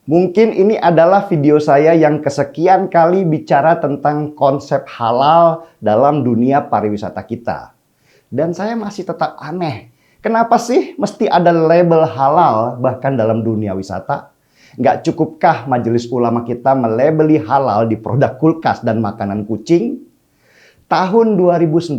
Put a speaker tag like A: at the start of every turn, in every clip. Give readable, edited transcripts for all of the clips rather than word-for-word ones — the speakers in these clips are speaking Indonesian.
A: Mungkin ini adalah video saya yang kesekian kali bicara tentang konsep halal dalam dunia pariwisata kita. Dan saya masih tetap aneh. Kenapa sih mesti ada label halal bahkan dalam dunia wisata? Nggak cukupkah majelis ulama kita melabeli halal di produk kulkas dan makanan kucing? Tahun 2019,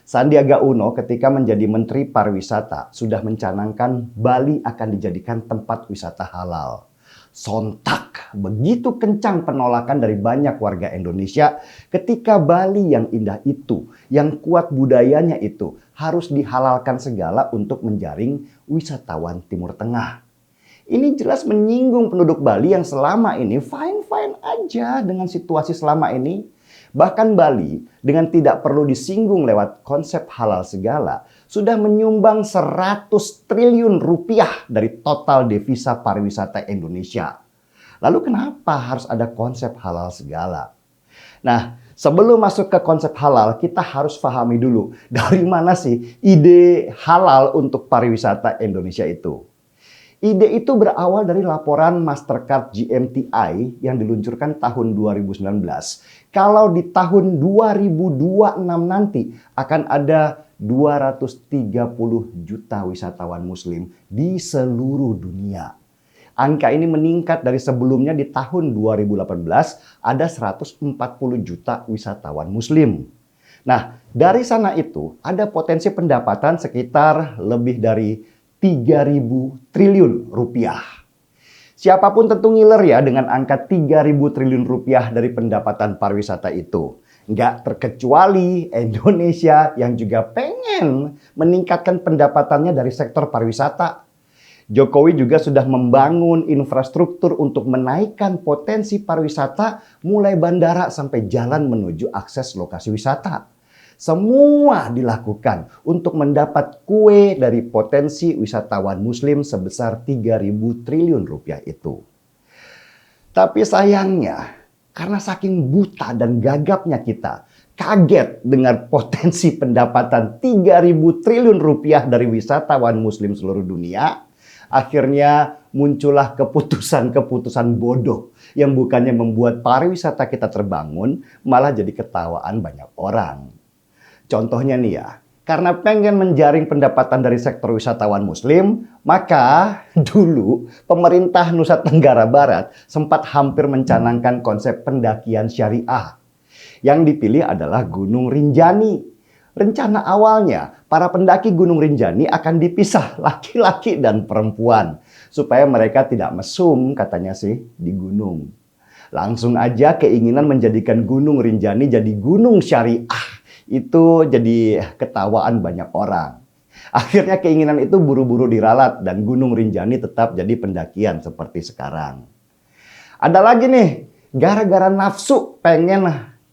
A: Sandiaga Uno ketika menjadi Menteri Pariwisata sudah mencanangkan Bali akan dijadikan tempat wisata halal. Sontak begitu kencang penolakan dari banyak warga Indonesia ketika Bali yang indah itu, yang kuat budayanya itu, harus dihalalkan segala untuk menjaring wisatawan Timur Tengah. Ini jelas menyinggung penduduk Bali yang selama ini fine-fine aja dengan situasi selama ini. Bahkan Bali dengan tidak perlu disinggung lewat konsep halal segala sudah menyumbang 100 triliun rupiah dari total devisa pariwisata Indonesia. Lalu kenapa harus ada konsep halal segala? Nah, sebelum masuk ke konsep halal, kita harus pahami dulu dari mana sih ide halal untuk pariwisata Indonesia itu. Ide itu berawal dari laporan Mastercard GMTI yang diluncurkan tahun 2019. Kalau di tahun 2026 nanti akan ada 230 juta wisatawan muslim di seluruh dunia. Angka ini meningkat dari sebelumnya di tahun 2018 ada 140 juta wisatawan muslim. Nah, dari sana itu ada potensi pendapatan sekitar lebih dari 3.000 triliun rupiah. Siapapun tentu ngiler ya dengan angka 3.000 triliun rupiah dari pendapatan pariwisata itu. Nggak terkecuali Indonesia yang juga pengen meningkatkan pendapatannya dari sektor pariwisata. Jokowi juga sudah membangun infrastruktur untuk menaikkan potensi pariwisata mulai bandara sampai jalan menuju akses lokasi wisata. Semua dilakukan untuk mendapat kue dari potensi wisatawan muslim sebesar 3.000 triliun rupiah itu. Tapi sayangnya, karena saking buta dan gagapnya kita, kaget dengan potensi pendapatan 3.000 triliun rupiah dari wisatawan muslim seluruh dunia, akhirnya muncullah keputusan-keputusan bodoh yang bukannya membuat pariwisata kita terbangun, malah jadi ketawaan banyak orang. Contohnya nih ya, karena pengen menjaring pendapatan dari sektor wisatawan muslim, maka dulu pemerintah Nusa Tenggara Barat sempat hampir mencanangkan konsep pendakian syariah. Yang dipilih adalah Gunung Rinjani. Rencana awalnya, para pendaki Gunung Rinjani akan dipisah laki-laki dan perempuan. Supaya mereka tidak mesum katanya sih di gunung. Langsung aja keinginan menjadikan Gunung Rinjani jadi gunung syariah. Itu jadi ketawaan banyak orang. Akhirnya keinginan itu buru-buru diralat dan Gunung Rinjani tetap jadi pendakian seperti sekarang. Ada lagi nih, gara-gara nafsu pengen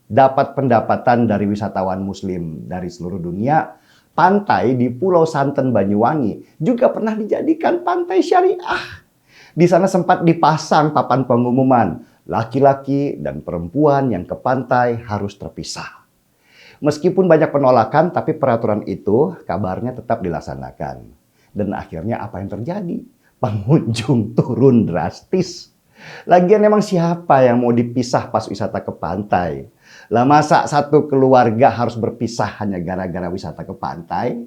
A: dapat pendapatan dari wisatawan muslim dari seluruh dunia, pantai di Pulau Santen Banyuwangi juga pernah dijadikan pantai syariah. Di sana sempat dipasang papan pengumuman, laki-laki dan perempuan yang ke pantai harus terpisah. Meskipun banyak penolakan, tapi peraturan itu kabarnya tetap dilaksanakan. Dan akhirnya apa yang terjadi? Pengunjung turun drastis. Lagian emang siapa yang mau dipisah pas wisata ke pantai? Lah masa satu keluarga harus berpisah hanya gara-gara wisata ke pantai?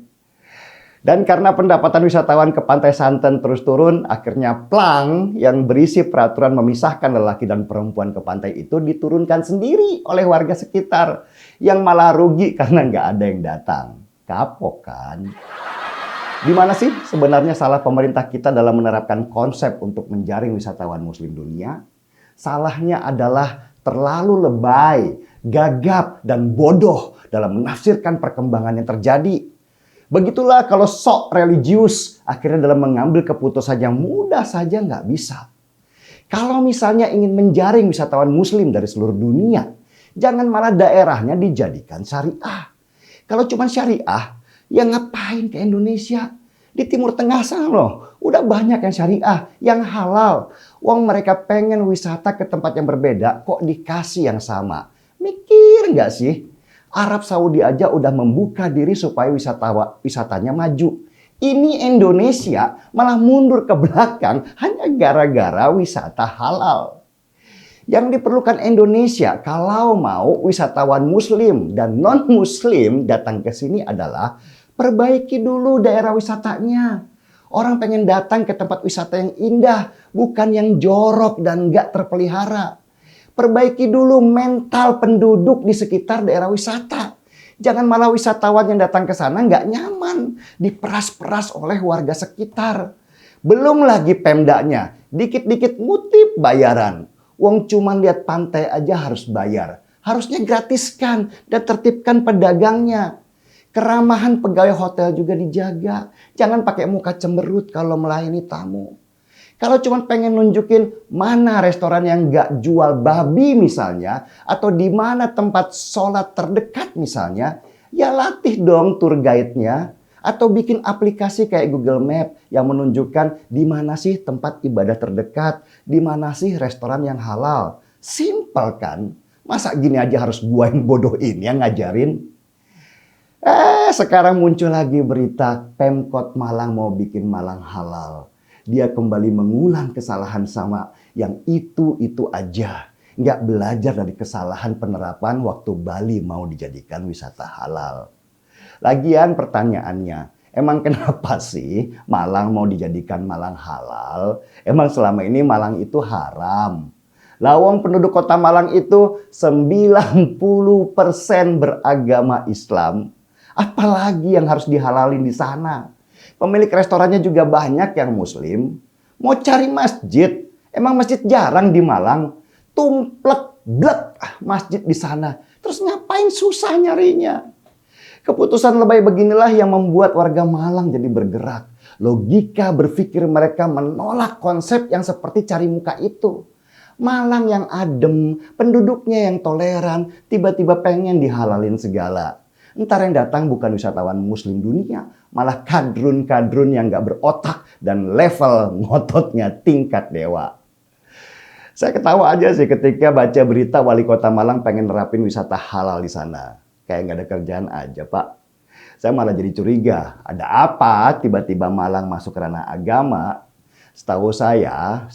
A: Dan karena pendapatan wisatawan ke Pantai Santen terus turun, akhirnya plang yang berisi peraturan memisahkan lelaki dan perempuan ke pantai itu diturunkan sendiri oleh warga sekitar. Yang malah rugi karena nggak ada yang datang. Kapok kan? Di mana sih sebenarnya salah pemerintah kita dalam menerapkan konsep untuk menjaring wisatawan muslim dunia? Salahnya adalah terlalu lebay, gagap, dan bodoh dalam menafsirkan perkembangan yang terjadi. Begitulah kalau sok religius, akhirnya dalam mengambil keputusan yang mudah saja nggak bisa. Kalau misalnya ingin menjaring wisatawan muslim dari seluruh dunia, jangan malah daerahnya dijadikan syariah. Kalau cuma syariah, ya ngapain ke Indonesia? Di Timur Tengah sana loh, udah banyak yang syariah, yang halal. Wong mereka pengen wisata ke tempat yang berbeda, kok dikasih yang sama? Mikir nggak sih? Arab Saudi aja udah membuka diri supaya wisatanya maju. Ini Indonesia malah mundur ke belakang hanya gara-gara wisata halal. Yang diperlukan Indonesia kalau mau wisatawan muslim dan non-muslim datang ke sini adalah perbaiki dulu daerah wisatanya. Orang pengen datang ke tempat wisata yang indah, bukan yang jorok dan nggak terpelihara. Perbaiki dulu mental penduduk di sekitar daerah wisata. Jangan malah wisatawan yang datang ke sana nggak nyaman, diperas-peras oleh warga sekitar. Belum lagi Pemdanya, dikit-dikit ngutip bayaran. Wong cuman lihat pantai aja harus bayar. Harusnya gratiskan dan tertibkan pedagangnya. Keramahan pegawai hotel juga dijaga. Jangan pakai muka cemberut kalau melayani tamu. Kalau cuma pengen nunjukin mana restoran yang nggak jual babi misalnya, atau di mana tempat sholat terdekat misalnya, ya latih dong tour guide-nya. Atau bikin aplikasi kayak Google Map yang menunjukkan di mana sih tempat ibadah terdekat, di mana sih restoran yang halal. Simpel kan? Masa gini aja harus gua yang bodoh ini yang ngajarin? Sekarang muncul lagi berita Pemkot Malang mau bikin Malang halal. Dia kembali mengulang kesalahan sama yang itu-itu aja. Nggak belajar dari kesalahan penerapan waktu Bali mau dijadikan wisata halal. Lagian pertanyaannya, emang kenapa sih Malang mau dijadikan Malang halal? Emang selama ini Malang itu haram? Lawang penduduk kota Malang itu 90% beragama Islam. Apalagi yang harus dihalalin di sana? Pemilik restorannya juga banyak yang muslim. Mau cari masjid, emang masjid jarang di Malang. Tumplek, blek masjid di sana. Terus ngapain susah nyarinya? Keputusan lebay beginilah yang membuat warga Malang jadi bergerak. Logika berpikir mereka menolak konsep yang seperti cari muka itu. Malang yang adem, penduduknya yang toleran, tiba-tiba pengen dihalalin segala. Ntar yang datang bukan wisatawan muslim dunia, malah kadrun-kadrun yang gak berotak dan level ngototnya tingkat dewa. Saya ketawa aja sih ketika baca berita wali kota Malang pengen nerapin wisata halal di sana. Kayak gak ada kerjaan aja, Pak. Saya malah jadi curiga, ada apa tiba-tiba Malang masuk ke ranah agama? Setahu saya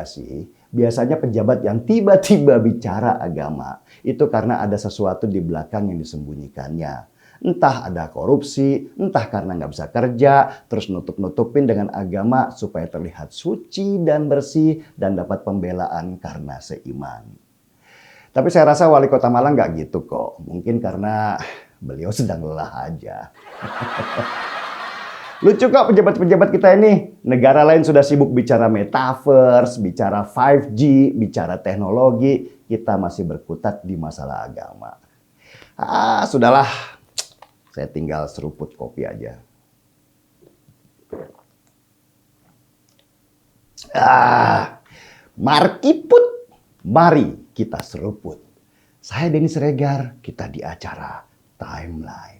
A: sih, biasanya pejabat yang tiba-tiba bicara agama itu karena ada sesuatu di belakang yang disembunyikannya. Entah ada korupsi, entah karena nggak bisa kerja, terus nutup-nutupin dengan agama supaya terlihat suci dan bersih dan dapat pembelaan karena seiman. Tapi saya rasa wali kota Malang nggak gitu kok. Mungkin karena beliau sedang lelah aja. Lucu kok pejabat-pejabat kita ini. Negara lain sudah sibuk bicara metaverse, bicara 5G, bicara teknologi. Kita masih berkutat di masalah agama. Sudahlah. Saya tinggal seruput kopi aja. Markiput, mari kita seruput. Saya Denny Siregar, kita di acara Timeline.